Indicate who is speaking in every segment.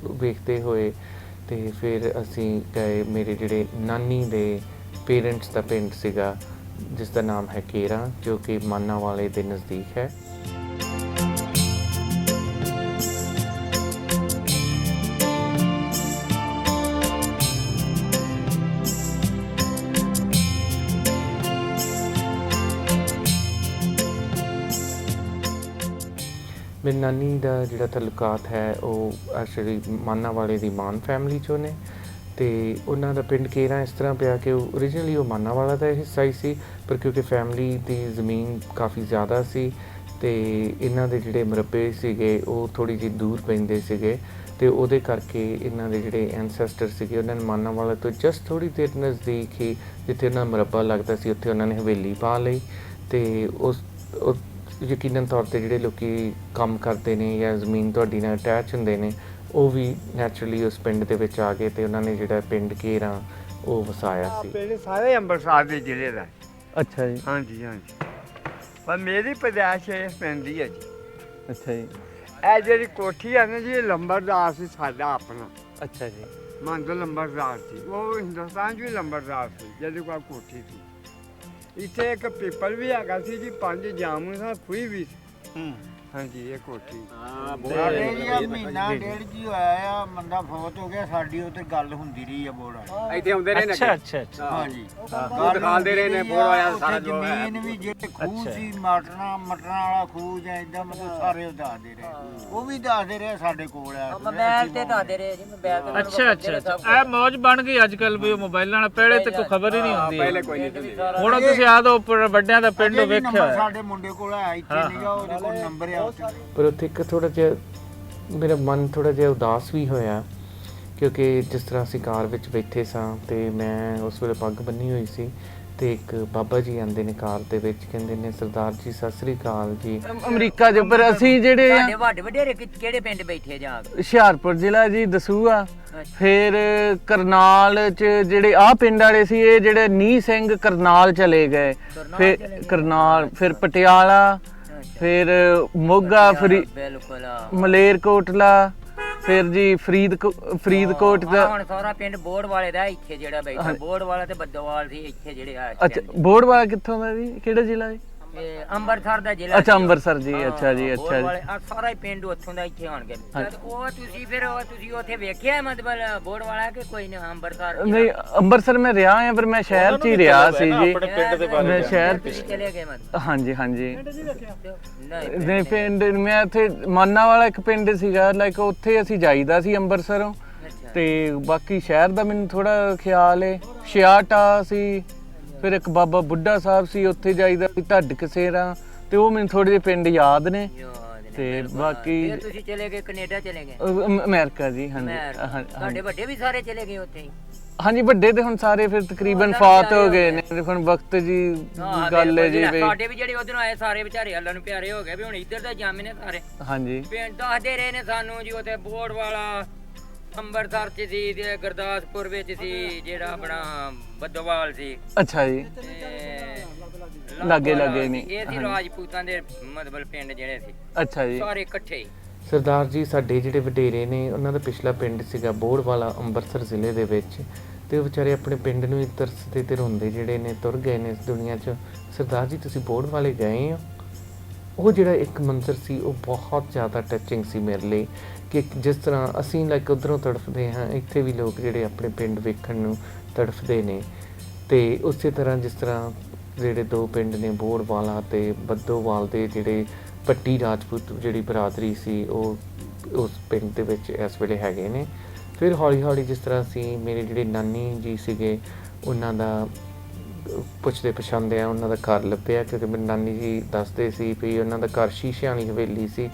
Speaker 1: ਵੇਖਦੇ ਹੋਏ ਤੇ ਫਿਰ ਅਸੀਂ ਗਏ ਮੇਰੇ ਜਿਹੜੇ ਨਾਨੀ ਦੇ ਪੇਰੈਂਟਸ ਦਾ ਪਿੰਡ ਸੀਗਾ, ਜਿਸ ਦਾ ਨਾਮ ਹੈ ਕੇਰਾਂ, ਜੋ ਕਿ ਮਾਨਾ ਵਾਲੇ ਦੇ ਨਜ਼ਦੀਕ ਹੈ। ਮੇਰੀ ਨਾਨੀ ਦਾ ਜਿਹੜਾ ਤਾਲੁਕਾਤ ਹੈ ਉਹ ਐਕਚੁਅਲੀ ਮਾਨਾ ਵਾਲੇ ਦੀ ਮਾਨ ਫੈਮਿਲੀ 'ਚੋਂ ਨੇ, ਅਤੇ ਉਹਨਾਂ ਦਾ ਪਿੰਡ ਕੇਰਾਂ ਇਸ ਤਰ੍ਹਾਂ ਪਿਆ ਕਿ ਉਹ ਓਰੀਜਨਲੀ ਉਹ ਮਾਨਾ ਵਾਲਾ ਦਾ ਹਿੱਸਾ ਹੀ ਸੀ, ਪਰ ਕਿਉਂਕਿ ਫੈਮਿਲੀ ਦੀ ਜ਼ਮੀਨ ਕਾਫੀ ਜ਼ਿਆਦਾ ਸੀ ਅਤੇ ਇਹਨਾਂ ਦੇ ਜਿਹੜੇ ਮਰੱਬੇ ਸੀਗੇ ਉਹ ਥੋੜ੍ਹੀ ਜਿਹੀ ਦੂਰ ਪੈਂਦੇ ਸੀਗੇ, ਅਤੇ ਉਹਦੇ ਕਰਕੇ ਇਹਨਾਂ ਦੇ ਜਿਹੜੇ ਐਨਸੈਸਟਰ ਸੀਗੇ ਉਹਨਾਂ ਨੇ ਮਾਨਾ ਵਾਲਾ ਤੋਂ ਜਸਟ ਥੋੜ੍ਹੀ ਦੇਰ ਨਜ਼ਦੀਕ ਹੀ, ਜਿੱਥੇ ਉਹਨਾਂ ਦਾ ਮਰੱਬਾ ਲੱਗਦਾ ਸੀ, ਉੱਥੇ ਉਹਨਾਂ ਨੇ ਹਵੇਲੀ ਪਾ ਲਈ। ਅਤੇ ਉਸ ਯਕੀਨਨ ਤੌਰ 'ਤੇ ਜਿਹੜੇ ਲੋਕ ਕੰਮ ਕਰਦੇ ਨੇ ਜਾਂ ਜ਼ਮੀਨ ਤੁਹਾਡੀ ਨਾਲ ਅਟੈਚ ਹੁੰਦੇ ਨੇ, ਉਹ ਵੀ ਨੈਚੁਰਲੀ ਉਸ ਪਿੰਡ ਦੇ ਵਿੱਚ ਆ ਗਏ ਅਤੇ ਉਹਨਾਂ ਨੇ ਜਿਹੜਾ ਪਿੰਡ ਕੇਰਾਂ ਉਹ ਵਸਾਇਆ ਸੀ।
Speaker 2: ਪਿੰਡ ਸਾਰੇ ਅੰਮ੍ਰਿਤਸਰ ਦੇ ਜ਼ਿਲ੍ਹੇ ਦਾ।
Speaker 3: ਅੱਛਾ ਜੀ।
Speaker 2: ਹਾਂਜੀ ਹਾਂਜੀ, ਪਰ ਮੇਰੀ ਪੈਦਾਇਸ਼ ਇਸ ਪਿੰਡ ਦੀ ਹੈ ਜੀ।
Speaker 3: ਅੱਛਾ ਜੀ।
Speaker 2: ਇਹ ਜਿਹੜੀ ਕੋਠੀ ਹੈ ਨਾ ਜੀ, ਇਹ ਲੰਬਰਦਾਰ ਸੀ ਸਾਡਾ ਆਪਣਾ।
Speaker 3: ਅੱਛਾ ਜੀ।
Speaker 2: ਮੰਨ ਲੰਬਰਦਾਰ ਸੀ, ਉਹ ਹਿੰਦੁਸਤਾਨ 'ਚ ਵੀ ਲੰਬਰਦਾਰ ਸੀ ਜਿਹਦੇ ਕੋਲ ਕੋਠੀ ਸੀ। ਇੱਥੇ ਇੱਕ ਪੀਪਲ ਵੀ ਹੈਗਾ ਸੀ ਜੀ, 5 ਜਾਮੂ ਦਾ ਖੂਹੀ ਵੀ ਸੀ। ਹਾਂਜੀ, ਇਹ ਕੋਠੀ
Speaker 4: ਸਾਡੇ ਜੀ ਮਹੀਨਾ ਡੇਢ ਕੀ ਹੋਇਆ ਆ, ਬੰਦਾ ਫੌਤ ਹੋ ਗਿਆ, ਸਾਡੀ ਉੱਤੇ ਗੱਲ ਹੁੰਦੀ ਰਹੀ ਆ ਬੋੜਾ।
Speaker 2: ਇੱਥੇ ਆਉਂਦੇ ਰਹੇ ਨੇ।
Speaker 3: ਅੱਛਾ ਅੱਛਾ ਅੱਛਾ।
Speaker 4: ਹਾਂਜੀ,
Speaker 2: ਦਿਖਾਉਂਦੇ ਰਹੇ ਨੇ ਬੋੜਾ ਆਇਆ ਸਾਰਾ ਜੋ ਹੈ।
Speaker 4: ਜ਼ਮੀਨ ਵੀ ਜਿਹੜੇ ਖੂਹ ਸੀ, ਮਟਰਾਂ ਵਾਲਾ ਖੂਹ ਜਾਂ ਇਦਾਂ, ਮਤਲਬ ਸਾਰੇ ਉਹ ਦੱਸਦੇ ਰਹੇ। ਉਹ ਵੀ ਦੱਸਦੇ ਰਹੇ ਸਾਡੇ ਕੋਲ ਆ
Speaker 5: ਮੋਬਾਈਲ ਤੇ ਦੱਸਦੇ ਰਹੇ ਜੀ, ਮੋਬਾਈਲ ਤੇ।
Speaker 3: ਅੱਛਾ ਅੱਛਾ। ਇਹ ਮੌਜ ਬਣ ਗਈ ਅੱਜ ਕੱਲ ਵੀ, ਉਹ ਮੋਬਾਈਲਾਂ ਨਾਲ ਪਹਿਲੇ ਤੇ ਕੋਈ ਖਬਰ ਹੀ ਨਹੀਂ ਹੁੰਦੀ।
Speaker 2: ਪਹਿਲੇ ਕੋਈ ਨਹੀਂ ਹੁੰਦੀ।
Speaker 3: ਹੁਣ ਤੁਸੀਂ ਆ ਦੋ ਉੱਪਰ ਵੱਡਿਆਂ ਦਾ ਪਿੰਡ ਵੇਖਿਆ।
Speaker 4: ਸਾਡੇ ਮੁੰਡੇ ਕੋਲ ਆ, ਇੱਥੇ ਨਹੀਂਗਾ, ਉਹਦੇ ਕੋਲ ਨੰਬਰ ਆ ਉੱਥੇ।
Speaker 1: ਪਰ ਉੱਥੇ ਇੱਕ ਥੋੜ੍ਹਾ ਜਿਹਾ ਮੇਰਾ ਮਨ ਥੋੜ੍ਹਾ ਜਿਹਾ ਉਦਾਸ ਵੀ ਹੋਇਆ, ਕਿਉਂਕਿ ਜਿਸ ਤਰ੍ਹਾਂ ਅਸੀਂ ਕਾਰ ਵਿੱਚ ਬੈਠੇ ਸਾਂ ਅਤੇ ਮੈਂ ਉਸ ਵੇਲੇ ਪੱਗ ਬੰਨ੍ਹੀ ਹੋਈ ਸੀ, ਅਤੇ ਇੱਕ ਬਾਬਾ ਜੀ ਆਉਂਦੇ ਨੇ ਕਾਰ ਦੇ ਵਿੱਚ, ਕਹਿੰਦੇ ਨੇ ਸਰਦਾਰ ਜੀ ਸਤਿ ਸ੍ਰੀ ਅਕਾਲ ਜੀ।
Speaker 3: ਅਮਰੀਕਾ ਦੇ ਉੱਪਰ ਅਸੀਂ ਜਿਹੜੇ
Speaker 5: ਸਾਡੇ ਵੱਡੇ ਵਡੇਰੇ ਕਿਹੜੇ ਪਿੰਡ ਬੈਠੇ ਜਾ ਕੇ?
Speaker 3: ਹੁਸ਼ਿਆਰਪੁਰ ਜ਼ਿਲ੍ਹਾ ਜੀ, ਦਸੂਆ, ਫਿਰ ਕਰਨਾਲ ਚ ਜਿਹੜੇ ਆਹ ਪਿੰਡ ਵਾਲੇ ਸੀ, ਇਹ ਜਿਹੜੇ ਨੀਹ ਸਿੰਘ ਕਰਨਾਲ ਚਲੇ ਗਏ, ਫਿਰ ਕਰਨਾਲ, ਫਿਰ ਪਟਿਆਲਾ, ਫਿਰ ਮੋਗਾ,
Speaker 5: ਬਿਲਕੁਲ
Speaker 3: ਮਲੇਰਕੋਟਲਾ, ਫਿਰ ਜੀ ਫਰੀਦਕੋਟ ਦਾ।
Speaker 5: ਹੁਣ ਸਾਰਾ ਪਿੰਡ ਬੋੜ ਵਾਲੇ ਦਾ ਇੱਥੇ ਜਿਹੜਾ ਬੈਠਾ, ਬੋੜ ਵਾਲਾ ਤੇ ਬੱਦੋਵਾਲ ਸੀ ਇੱਥੇ ਜਿਹੜੇ ਆ।
Speaker 3: ਅੱਛਾ, ਬੋੜ ਵਾਲਾ ਕਿੱਥੋਂ ਦਾ ਜੀ, ਕਿਹੜਾ ਜ਼ਿਲ੍ਹਾ ਜੀ?
Speaker 5: ਇਹ ਅੰਮ੍ਰਿਤਸਰ ਦਾ ਜ਼ਿਲ੍ਹਾ।
Speaker 3: ਅੱਛਾ, ਅੰਮ੍ਰਿਤਸਰ ਜੀ। ਅੱਛਾ ਜੀ, ਅੱਛਾ ਜੀ।
Speaker 5: ਆ ਸਾਰਾ ਹੀ ਪਿੰਡ ਉੱਥੋਂ ਦਾ ਇੱਥੇ ਆਣਗੇ। ਉਹ ਤੁਸੀਂ ਫਿਰ ਤੁਸੀਂ ਉੱਥੇ ਵੇਖਿਆ ਮਤਲਬ ਬੋੜ ਵਾਲਾ ਕਿ ਕੋਈ ਨਹੀਂ? ਅੰਮ੍ਰਿਤਸਰ
Speaker 3: ਨਹੀਂ, ਅੰਮ੍ਰਿਤਸਰ ਮੈਂ ਰਿਹਾ ਹਾਂ, ਪਰ ਮੈਂ ਸ਼ਹਿਰ 'ਚ ਹੀ ਰਿਹਾ ਸੀ ਜੀ। ਮੈਂ ਸ਼ਹਿਰ
Speaker 5: ਚਲੇ ਗਏ ਮਤਲਬ?
Speaker 3: ਹਾਂਜੀ ਹਾਂਜੀ। ਨਹੀਂ, ਪਿੰਡ ਮੈਂ ਇੱਥੇ ਮਾਨਾ ਵਾਲਾ ਇੱਕ ਪਿੰਡ ਸੀਗਾ, ਲਾਈਕ ਉੱਥੇ ਅਸੀਂ ਜਾਈਦਾ ਸੀ ਅੰਮ੍ਰਿਤਸਰੋਂ, ਤੇ ਬਾਕੀ ਸ਼ਹਿਰ ਦਾ ਮੈਨੂੰ ਥੋੜਾ ਖਿਆਲ ਹੈ। ਛਿਆਟਾ ਸੀ, ਫਿਰ ਇੱਕ ਬਾਬਾ ਬੁੱਢਾ ਸਾਹਿਬ ਸੀ, ਉੱਥੇ ਜਾਈਦਾ ਸੀ, ਢੱਡ ਕਸੇਰਾ, ਤੇ ਉਹ ਮੈਨੂੰ ਥੋੜੇ ਜਿਹੇ ਪਿੰਡ ਯਾਦ ਨੇ। ਤੇ ਬਾਕੀ
Speaker 5: ਤੁਸੀਂ ਚਲੇ ਗਏ ਕੈਨੇਡਾ ਚਲੇ ਗਏ?
Speaker 3: ਅਮਰੀਕਾ ਜੀ। ਹਾਂਜੀ।
Speaker 5: ਤੁਹਾਡੇ ਵੱਡੇ ਵੀ ਸਾਰੇ ਚਲੇ ਗਏ ਉੱਥੇ ਹੀ?
Speaker 3: ਹਾਂਜੀ, ਵੱਡੇ ਤੇ ਹੁਣ ਸਾਰੇ ਫਿਰ ਤਕਰੀਬਨ ਫਾਤ ਹੋ ਗਏ ਨੇ, ਹੁਣ ਵਕਤ ਜੀ ਗੱਲ ਹੈ ਜੀ।
Speaker 5: ਸਾਡੇ ਵੀ ਜਿਹੜੇ ਉਧਰੋਂ ਆਏ ਸਾਰੇ ਵਿਚਾਰੇ ਅੱਲਾ ਨੂੰ ਪਿਆਰੇ ਹੋ ਗਏ ਵੀ ਹੁਣ ਇੱਧਰ ਦਾ ਜਾਮੇ ਨੇ ਸਾਰੇ।
Speaker 3: ਹਾਂਜੀ,
Speaker 5: ਪਿੰਡ ਦੱਸਦੇ ਰਹੇ ਨੇ ਸਾਨੂੰ ਜੀ, ਉੱਥੇ ਬੋੜ ਵਾਲਾ ਅੰਮ੍ਰਿਤਸਰ ਚ ਸੀ, ਤੇ ਗੁਰਦਾਸਪੁਰ ਵਿੱਚ ਸੀ ਜਿਹੜਾ ਆਪਣਾ ਬੱਦੋਵਾਲ ਸੀ।
Speaker 3: ਅੱਛਾ ਜੀ। ਲਾਗੇ ਨਹੀਂ,
Speaker 5: ਇਹ ਸੀ ਰਾਜਪੂਤਾਂ ਦੇ ਮਤਲਬ ਪਿੰਡ ਜਿਹੜੇ ਸੀ।
Speaker 3: ਅੱਛਾ ਜੀ,
Speaker 5: ਸਾਰੇ ਇਕੱਠੇ ਹੀ।
Speaker 1: ਸਰਦਾਰ ਜੀ ਸਾਡੇ ਜਿਹੜੇ ਵਡੇਰੇ ਨੇ, ਉਹਨਾਂ ਦਾ ਪਿਛਲਾ ਪਿੰਡ ਸੀਗਾ ਬੋੜ ਵਾਲਾ, ਅੰਮ੍ਰਿਤਸਰ ਜ਼ਿਲ੍ਹੇ ਦੇ ਵਿੱਚ, ਅਤੇ ਉਹ ਵਿਚਾਰੇ ਆਪਣੇ ਪਿੰਡ ਨੂੰ ਹੀ ਤਰਸਦੇ ਅਤੇ ਰੋਂਦੇ ਜਿਹੜੇ ਨੇ ਤੁਰ ਗਏ ਨੇ ਇਸ ਦੁਨੀਆ 'ਚ। ਸਰਦਾਰ ਜੀ ਤੁਸੀਂ ਬੋੜ ਵਾਲੇ ਗਏ ਹੋ? ਉਹ ਜਿਹੜਾ ਇੱਕ ਮੰਜ਼ਰ ਸੀ ਉਹ ਬਹੁਤ ਜ਼ਿਆਦਾ ਟੱਚਿੰਗ ਸੀ ਮੇਰੇ ਲਈ, ਕਿ ਜਿਸ ਤਰ੍ਹਾਂ ਅਸੀਂ ਲਾਈਕ ਉੱਧਰੋਂ ਤੜਫਦੇ ਹਾਂ, ਇੱਥੇ ਵੀ ਲੋਕ ਜਿਹੜੇ ਆਪਣੇ ਪਿੰਡ ਵੇਖਣ ਨੂੰ ਤੜਫਦੇ ਨੇ। ਅਤੇ ਉਸੇ ਤਰ੍ਹਾਂ ਜਿਸ ਤਰ੍ਹਾਂ ਜਿਹੜੇ ਦੋ ਪਿੰਡ ਨੇ ਬੋੜ ਵਾਲਾ ਅਤੇ ਬੱਦੋਵਾਲ ਦੇ ਜਿਹੜੇ ਪੱਟੀ ਰਾਜਪੂਤ ਜਿਹੜੀ ਬਰਾਦਰੀ ਸੀ, ਉਹ ਉਸ ਪਿੰਡ ਦੇ ਵਿੱਚ ਇਸ ਵੇਲੇ ਹੈਗੇ ਨੇ। ਫਿਰ ਹੌਲੀ ਹੌਲੀ ਜਿਸ ਤਰ੍ਹਾਂ ਅਸੀਂ ਮੇਰੇ ਜਿਹੜੇ ਨਾਨੀ ਜੀ ਸੀਗੇ, ਉਹਨਾਂ ਦਾ ਪੁੱਛਦੇ ਪਛਾਣਦੇ ਆ, ਉਹਨਾਂ ਦਾ ਘਰ ਲੱਭਿਆ, ਕਿਉਂਕਿ ਮੇਰੇ ਨਾਨੀ ਜੀ ਦੱਸਦੇ ਸੀ ਵੀ ਉਹਨਾਂ ਦਾ ਘਰ ਸ਼ੀਸ਼ਿਆਂ ਵਾਲੀ ਹਵੇਲੀ ਸੀ।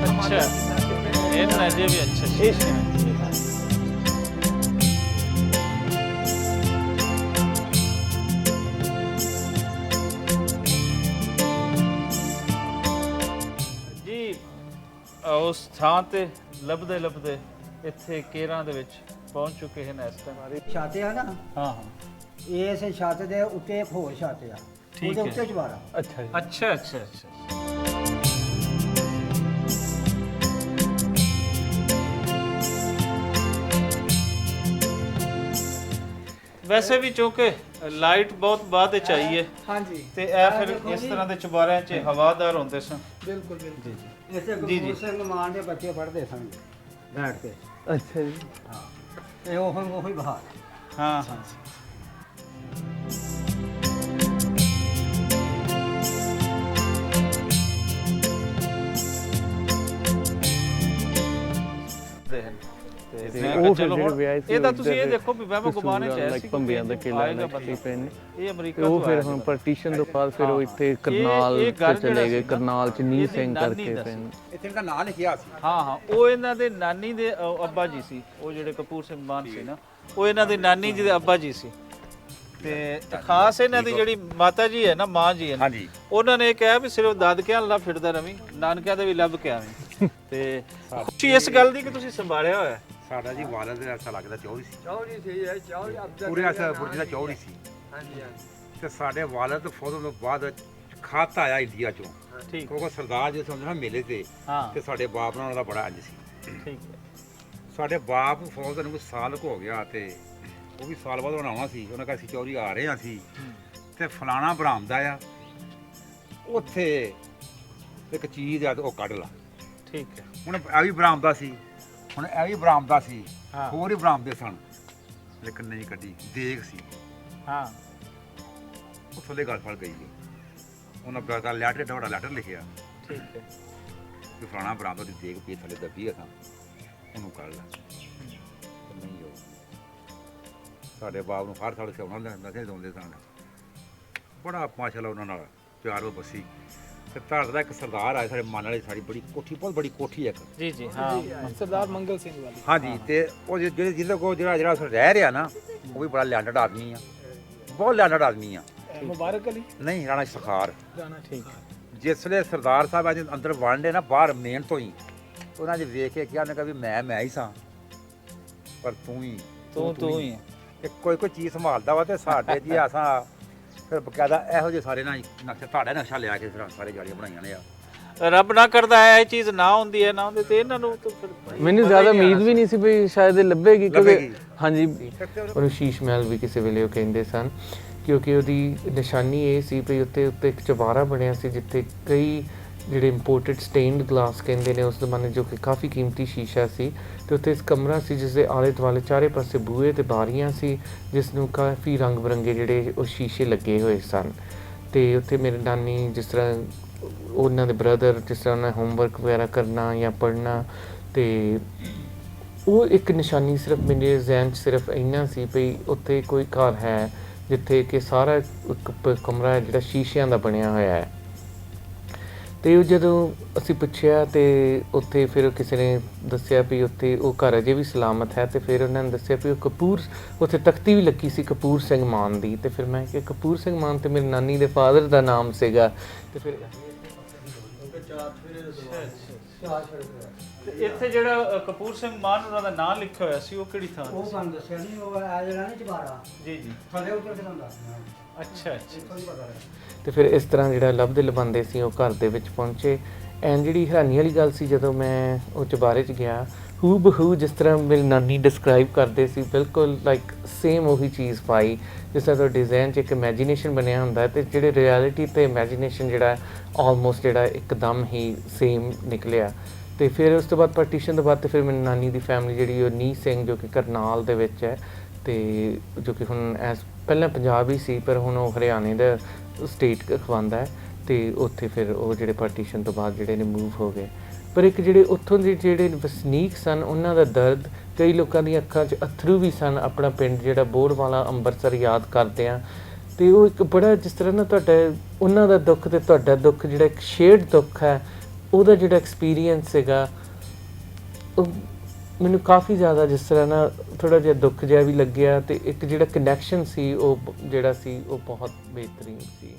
Speaker 3: ਅੱਛਾ, ਇਹ ਨਜ਼ਰ ਵੀ ਅੱਛਾ। ਉਸ ਥਾਂ ਤੇ ਲੱਭਦੇ ਇੱਥੇ ਕੇਰਾਂ ਦੇ ਵਿੱਚ ਪਹੁੰਚ ਚੁੱਕੇ ਹਨ ਇਸ ਟਾਈਮ।
Speaker 6: ਛੱਤ ਆ ਨਾ,
Speaker 3: ਹਾਂ
Speaker 6: ਇਸ ਛੱਤ ਦੇ ਉੱਤੇ ਇੱਕ ਹੋਰ ਛੱਤ ਆ, ਉਹਦੇ ਉੱਤੇ ਚਵਾਰਾ।
Speaker 3: ਅੱਛਾ ਜੀ। ਅੱਛਾ।
Speaker 6: ਵੈਸੇ ਵੀ ਚੂੰਕਿ ਲਾਈਟ ਬਹੁਤ ਬਾਅਦ ਵਿੱਚ ਆਈ ਹੈ
Speaker 7: ਹਾਂਜੀ
Speaker 6: ਤੇ ਇਹ ਫਿਰ ਇਸ ਤਰ੍ਹਾਂ ਦੇ ਚੁਬਾਰਿਆਂ 'ਚ ਹਵਾਦਾਰ ਹੁੰਦੇ ਸਨ।
Speaker 7: ਬਿਲਕੁਲ ਬਿਲਕੁਲ
Speaker 2: ਇਸੇ ਗੁਰੂ ਸਿੰਘ ਮਾਨ ਦੇ ਬੱਚੇ ਪੜ੍ਹਦੇ ਸਨ ਬੈਠ ਕੇ।
Speaker 3: ਅੱਛਾ ਜੀ।
Speaker 2: ਇਹ ਉਹੀ ਬਹਾਰ।
Speaker 6: ਹਾਂ ਹਾਂ
Speaker 3: ਤੇ ਉਹ ਫਿਰ ਜਿਹੜੇ ਵਿਆਹ ਸੀ
Speaker 6: ਇਹਦਾ ਤੁਸੀਂ ਇਹ ਦੇਖੋ ਵੀ ਵਹਿਮੋ ਗੁਮਾਨ ਚ ਆਇਆ ਸੀ
Speaker 3: ਭੰਬਿਆਂ ਦਾ ਕਿਲਾ ਨਕਸ਼ੀ ਪਿੰਡ।
Speaker 6: ਇਹ ਅਮਰੀਕਾ
Speaker 3: ਉਹ ਫਿਰ ਹੁਣ ਪਾਰਟੀਸ਼ਨ ਤੋਂ ਬਾਅਦ ਫਿਰ ਉਹ ਇੱਥੇ ਕਰਨਾਲ ਚ ਚਲੇ ਗਏ, ਕਰਨਾਲ ਚ ਨੀਲ ਸਿੰਘ ਕਰਕੇ ਪਿੰਡ।
Speaker 4: ਇੱਥੇ ਦਾ ਨਾਂ ਲਿਖਿਆ ਸੀ।
Speaker 6: ਹਾਂ ਉਹ ਇਹਨਾਂ ਦੇ ਨਾਨੀ ਦੇ ਅੱਬਾ ਜੀ ਸੀ, ਉਹ ਜਿਹੜੇ ਕਪੂਰ ਸਿੰਘ ਮਾਨ ਸੀ ਨਾ, ਉਹ ਇਹਨਾਂ ਦੀ ਨਾਨੀ ਜੀ ਦੇ ਅੱਬਾ ਜੀ ਸੀ। ਤੇ ਖਾਸ ਇਹਨਾਂ ਦੀ ਜਿਹੜੀ ਮਾਤਾ ਜੀ ਹੈ ਨਾ, ਮਾਂ ਜੀ ਹੈ,
Speaker 4: ਹਾਂਜੀ
Speaker 6: ਉਹਨਾਂ ਨੇ ਕਿਹਾ ਵੀ ਸਿਰਫ ਦਾਦਕਿਆਂ ਨਾਲ ਫਿਰਦਾ ਰਵੀਂ, ਨਾਨਕਿਆਂ ਦੇ ਵੀ ਲੱਭ ਕੇ ਆਵੀਂ। ਤੇ ਖੁਸ਼ੀ ਇਸ ਗੱਲ ਦੀ ਕਿ ਤੁਸੀਂ ਸੰਭਾਲਿਆ ਹੋਇਆ।
Speaker 8: ਸਾਡਾ ਜੀ ਵਾਲਦ ਐਸਾ ਲੱਗਦਾ ਚੌਧਰੀ ਸੀ,
Speaker 2: ਚੌਧਰੀ ਸੀ ਇਹ ਚੌਧਰੀ ਅਬਦਲ
Speaker 8: ਪੂਰੇ ਐਸਾ ਬੁਰਜ ਦਾ ਚੌਧਰੀ ਸੀ।
Speaker 2: ਹਾਂਜੀ ਹਾਂਜੀ
Speaker 8: ਤੇ ਸਾਡੇ ਵਾਲਦ ਫੌਜ ਤੋਂ ਬਾਅਦ ਖਾਤ ਆਇਆ ਇੰਡੀਆ ਚੋਂ,
Speaker 6: ਠੀਕ
Speaker 8: ਕਿਉਂਕਿ ਸਰਦਾਰ ਜੀ ਸਮਝਣਾ ਮੇਲੇ ਤੇ
Speaker 6: ਹਾਂ
Speaker 8: ਤੇ ਸਾਡੇ ਬਾਪ ਨਾਲ ਉਹਦਾ ਬੜਾ ਅੰਜ ਸੀ।
Speaker 6: ਠੀਕ ਹੈ
Speaker 8: ਸਾਡੇ ਬਾਪ ਫੌਜ ਨੂੰ ਕੋਈ ਸਾਲ ਕੁ ਹੋ ਗਿਆ ਤੇ ਉਹ ਵੀ ਸਾਲ ਬਾਅਦ ਬਣਾਉਣਾ ਸੀ। ਉਹਨਾਂ ਕਹਿੰਦੇ ਅਸੀਂ ਚੌਧਰੀ ਆ ਰਹੇ ਹਾਂ ਅਸੀਂ ਤੇ ਫਲਾਣਾ ਬਰਾਮਦਾ ਆ ਉੱਥੇ ਇੱਕ ਚੀਜ਼ ਆ ਤੇ ਉਹ ਕੱਢ ਲਾ।
Speaker 6: ਠੀਕ ਹੈ
Speaker 8: ਹੁਣ ਇਹ ਵੀ ਬਰਾਮਦਾ ਸੀ, ਹੁਣ ਇਹ ਵੀ ਬਰਾਮਦਾ ਸੀ,
Speaker 6: ਹਾਂ।
Speaker 8: ਹੋਰ ਹੀ ਬਰਾਮਦੇ ਸਨ, ਲੇਕਿਨ ਨਹੀਂ ਕੱਢੀ। ਦੇਖ ਸੀ
Speaker 6: ਹਾਂ
Speaker 8: ਉਹ ਥੱਲੇ ਗੱਲ ਫੜ ਗਈ ਜੀ। ਉਹਨਾਂ ਬੜਾ ਲੈਟਰ ਢੋੜਾ ਲੈਟਰ ਲਿਖਿਆ
Speaker 6: ਠੀਕ ਹੈ
Speaker 8: ਕਿ ਫਲਾਣਾ ਬਰਾਮਦਾ ਦੀ ਦੇਖ ਪੀ ਥੱਲੇ ਦੱਬੀ ਆ ਤਾਂ ਉਹਨੂੰ ਕੱਢ ਲਾ। ਤੇ ਨਹੀਂ ਉਹ ਸਾਡੇ ਬਾਪ ਨੂੰ ਹਰ ਸਾਲ ਸਿਆਉਣਾ ਲੈਂਦਾ ਸੀ, ਦੋਂਦੇ ਸਨ। ਬੜਾ ਮਾਸ਼ਾਅੱਲਾ ਉਹਨਾਂ ਨਾਲ ਪਿਆਰ ਉਹ ਬਸੀ। ਤੇ ਧੜ ਦਾ ਇੱਕ ਸਰਦਾਰ ਆਇਆ ਸਾਡੇ ਮਨ ਵਾਲੀ ਸਾਡੀ ਬੜੀ ਕੋਠੀ, ਬਹੁਤ ਬੜੀ ਕੋਠੀ ਇੱਕ।
Speaker 6: ਜੀ ਜੀ ਹਾਂ
Speaker 7: ਸਰਦਾਰ ਮੰਗਲ ਸਿੰਘ ਵਾਲੀ।
Speaker 8: ਹਾਂਜੀ ਤੇ ਉਹ ਜਿਹੜੇ ਜਿਹਦੇ ਕੋਲ ਜਿਹੜਾ ਰਹਿ ਰਿਹਾ ਨਾ, ਉਹ ਵੀ ਬੜਾ ਲੈਂਡਡ ਆਦਮੀ ਆ, ਬਹੁਤ ਲੈਂਡਡ ਆਦਮੀ ਆ।
Speaker 7: ਮੁਬਾਰਕ ਅਲੀ
Speaker 8: ਨਹੀਂ ਰਾਣਾ ਸਖਾਰ।
Speaker 7: ਰਾਣਾ ਠੀਕ ਹੈ।
Speaker 8: ਜਿਸ ਵੇਲੇ ਸਰਦਾਰ ਸਾਹਿਬ ਅੱਜ ਅੰਦਰ ਵੜਦੇ ਨਾ ਬਾਹਰ ਮੇਨ ਤੋਂ ਹੀ, ਉਹਨਾਂ ਨੇ ਵੇਖ ਕੇ ਕਿਹਾ, ਉਹਨੇ ਕਿਹਾ ਵੀ ਮੈਂ ਹੀ ਸਾਂ, ਪਰ ਤੂੰ ਹੀ
Speaker 6: ਤੂੰ ਹੀ
Speaker 8: ਕੋਈ ਚੀਜ਼ ਸੰਭਾਲਦਾ ਵਾ। ਤੇ ਸਾਡੇ ਜੀ ਅਸਾਂ ਫਿਰ ਬਕਾਇਦਾ ਇਹੋ ਜਿਹੇ ਸਾਰੇ ਨਾ ਨਕਸ਼ਾ, ਤੁਹਾਡਾ ਨਕਸ਼ਾ ਲਿਆ ਕੇ ਫਿਰ ਸਾਰੇ ਜਾਲੀਆਂ ਬਣਾਈਆਂ ਨੇ ਆ।
Speaker 6: ਰੱਬ ਨਾ ਕਰਦਾ ਹੈ ਇਹ ਚੀਜ਼ ਨਾ ਹੁੰਦੀ ਹੈ ਨਾ ਹੁੰਦੀ ਤੇ ਇਹਨਾਂ ਨੂੰ ਤਾਂ ਫਿਰ
Speaker 3: ਮੈਨੂੰ ਜ਼ਿਆਦਾ ਉਮੀਦ ਵੀ ਨਹੀਂ ਸੀ ਵੀ ਸ਼ਾਇਦ ਇਹ ਲੱਭੇਗੀ, ਕਿਉਂਕਿ ਹਾਂਜੀ
Speaker 1: ਉਹਨੂੰ ਸ਼ੀਸ਼ ਮਹਿਲ ਵੀ ਕਿਸੇ ਵੇਲੇ ਉਹ ਕਹਿੰਦੇ ਸਨ, ਕਿਉਂਕਿ ਉਹਦੀ ਨਿਸ਼ਾਨੀ ਇਹ ਸੀ ਵੀ ਉੱਤੇ ਇੱਕ ਚੁਬਾਰਾ ਬਣਿਆ ਸੀ ਜਿੱਥੇ ਕਈ ਜਿਹੜੇ ਇੰਪੋਰਟਡ ਸਟੇਨਡ ਗਲਾਸ ਕਹਿੰਦੇ ਨੇ ਉਸ ਜ਼ਮਾਨੇ, ਜੋ ਕਿ ਕਾਫੀ ਕੀਮਤੀ ਸ਼ੀਸ਼ਾ ਸੀ। ਤੇ ਉੱਥੇ ਇਸ ਕਮਰਾ ਸੀ ਜਿਸ ਦੇ ਆਲੇ ਦੁਆਲੇ ਚਾਰੇ ਪਾਸੇ ਬੂਹੇ ਤੇ ਬਾਰੀਆਂ ਸੀ, ਜਿਸ ਨੂੰ ਕਾਫੀ ਰੰਗ ਬਰੰਗੇ ਜਿਹੜੇ ਉਹ ਸ਼ੀਸ਼ੇ ਲੱਗੇ ਹੋਏ ਸਨ। ਤੇ ਉੱਥੇ ਮੇਰੇ ਨਾਨੀ ਜਿਸ ਤਰ੍ਹਾਂ ਉਹਨਾਂ ਦੇ ਬ੍ਰਦਰ ਜਿਸ ਤਰ੍ਹਾਂ ਉਹਨਾਂ ਹੋਮਵਰਕ ਵਗੈਰਾ ਕਰਨਾ ਜਾਂ ਪੜ੍ਹਨਾ, ਤੇ ਉਹ ਇੱਕ ਨਿਸ਼ਾਨੀ ਸਿਰਫ ਮੇਰੇ ਜ਼ਿਹਨ 'ਚ ਸਿਰਫ ਇੰਨਾ ਸੀ ਵੀ ਉੱਥੇ ਕੋਈ ਘਰ ਹੈ ਜਿੱਥੇ ਕਿ ਸਾਰਾ ਇੱਕ ਕਮਰਾ ਹੈ ਜਿਹੜਾ ਸ਼ੀਸ਼ਿਆਂ ਦਾ ਬਣਿਆ ਹੋਇਆ ਹੈ। ਤੇ ਉਹ ਜਦੋਂ ਅਸੀਂ ਪੁੱਛਿਆ ਤੇ ਉੱਥੇ ਫਿਰ ਕਿਸੇ ਨੇ ਦੱਸਿਆ ਵੀ ਉੱਥੇ ਉਹ ਘਰ ਅਜੇ ਵੀ ਸਲਾਮਤ ਹੈ। ਤੇ ਫਿਰ ਉਹਨਾਂ ਨੇ ਦੱਸਿਆ ਵੀ ਉਹ ਕਪੂਰ, ਉੱਥੇ ਤਖਤੀ ਵੀ ਲੱਗੀ ਸੀ ਕਪੂਰ ਸਿੰਘ ਮਾਨ ਦੀ। ਤੇ ਫਿਰ ਮੈਂ ਕਿਹਾ ਕਪੂਰ ਸਿੰਘ ਮਾਨ ਤੇ ਮੇਰੀ ਨਾਨੀ ਦੇ ਫਾਦਰ ਦਾ ਨਾਮ ਸੀਗਾ। ਤੇ ਫਿਰ
Speaker 6: ਇੱਥੇ ਜਿਹੜਾ ਕਪੂਰ ਸਿੰਘ ਮਾਨ ਉਹਨਾਂ ਦਾ ਨਾਮ ਲਿਖਿਆ ਹੋਇਆ ਸੀ ਉਹ ਕਿਹੜੀ ਥਾਂ
Speaker 2: ਉਹ ਤੁਹਾਨੂੰ ਦੱਸਿਆ ਨਹੀਂ, ਉਹ ਆ ਜਿਹੜਾ ਨਹੀਂ ਚਬਾਰਾ
Speaker 6: ਜੀ ਜੀ
Speaker 2: ਥੱਲੇ ਉੱਤਰ ਕੇ ਤੁਹਾਨੂੰ
Speaker 6: ਅੱਛਾ ਅੱਛਾ
Speaker 2: ਇੱਥੋਂ ਹੀ ਪਤਾ ਲੱਗਾ।
Speaker 1: ਤੇ ਫਿਰ ਇਸ ਤਰ੍ਹਾਂ ਜਿਹੜਾ ਲੱਭਦੇ ਲਭਾਉਂਦੇ ਸੀ ਉਹ ਘਰ ਦੇ ਵਿੱਚ ਪਹੁੰਚੇ। ਐਂਡ ਜਿਹੜੀ ਹੈਰਾਨੀ ਵਾਲੀ ਗੱਲ ਸੀ, ਜਦੋਂ ਮੈਂ ਉਹ ਚੁਬਾਰੇ 'ਚ ਗਿਆ, ਹੂ ਬਹੂ ਜਿਸ ਤਰ੍ਹਾਂ ਮੇਰੀ ਨਾਨੀ ਡਿਸਕ੍ਰਾਈਬ ਕਰਦੇ ਸੀ, ਬਿਲਕੁਲ ਲਾਈਕ ਸੇਮ ਉਹੀ ਚੀਜ਼ ਪਾਈ ਜਿਸ ਤਰ੍ਹਾਂ ਤੁਹਾਡੇ ਡਿਜ਼ਾਈਨ 'ਚ ਇੱਕ ਇਮੈਜੀਨੇਸ਼ਨ ਬਣਿਆ ਹੁੰਦਾ। ਤੇ ਜਿਹੜੇ ਰਿਐਲਿਟੀ ਤੇ ਇਮੈਜੀਨੇਸ਼ਨ ਜਿਹੜਾ ਆਲਮੋਸਟ ਜਿਹੜਾ ਇੱਕਦਮ ਹੀ ਸੇਮ ਨਿਕਲਿਆ। ਤੇ ਫਿਰ ਉਸ ਤੋਂ ਬਾਅਦ ਪਾਰਟੀਸ਼ਨ ਤੋਂ ਬਾਅਦ ਤੇ ਫਿਰ ਮੇਰੀ ਨਾਨੀ ਦੀ ਫੈਮਿਲੀ ਜਿਹੜੀ ਉਹ ਨੀ ਸਿੰਘ ਜੋ ਕਿ ਕਰਨਾਲ ਦੇ ਵਿੱਚ ਹੈ, ਤੇ ਜੋ ਕਿ ਹੁਣ ਪਹਿਲਾਂ ਪੰਜਾਬ ਹੀ ਸੀ ਪਰ ਹੁਣ ਉਹ ਹਰਿਆਣੇ ਦਾ ਸਟੇਟ ਅਖਵਾਉਂਦਾ ਹੈ। ਤੇ ਉੱਥੇ ਫਿਰ ਉਹ ਜਿਹੜੇ ਪਾਰਟੀਸ਼ਨ ਤੋਂ ਬਾਅਦ ਜਿਹੜੇ ਨੇ ਮੂਵ ਹੋ ਗਏ। ਪਰ ਇੱਕ ਜਿਹੜੇ ਉੱਥੋਂ ਦੇ ਜਿਹੜੇ ਵਸਨੀਕ ਸਨ, ਉਹਨਾਂ ਦਾ ਦਰਦ, ਕਈ ਲੋਕਾਂ ਦੀਆਂ ਅੱਖਾਂ 'ਚ ਅੱਥਰੂ ਵੀ ਸਨ ਆਪਣਾ ਪਿੰਡ ਜਿਹੜਾ ਬੋੜਵਾਲਾ ਅੰਮ੍ਰਿਤਸਰ ਯਾਦ ਕਰਦੇ ਆ। ਤੇ ਉਹ ਇੱਕ ਬੜਾ ਜਿਸ ਤਰ੍ਹਾਂ ਨਾ ਤੁਹਾਡਾ ਉਹਨਾਂ ਦਾ ਦੁੱਖ ਤੇ ਤੁਹਾਡਾ ਦੁੱਖ ਜਿਹੜਾ ਇੱਕ ਸ਼ੇਅਰਡ ਦੁੱਖ ਹੈ, ਉਹਦਾ ਜਿਹੜਾ ਐਕਸਪੀਰੀਅੰਸ ਸੀਗਾ ਉਹ ਮੈਨੂੰ ਕਾਫੀ ਜ਼ਿਆਦਾ ਜਿਸ ਤਰ੍ਹਾਂ ਨਾ ਥੋੜ੍ਹਾ ਜਿਹਾ ਦੁੱਖ ਜਿਹਾ ਵੀ ਲੱਗਿਆ। ਤੇ ਇੱਕ ਜਿਹੜਾ ਕਨੈਕਸ਼ਨ ਸੀ ਉਹ ਜਿਹੜਾ ਸੀ ਉਹ ਬਹੁਤ ਬਿਹਤਰੀਨ ਸੀ।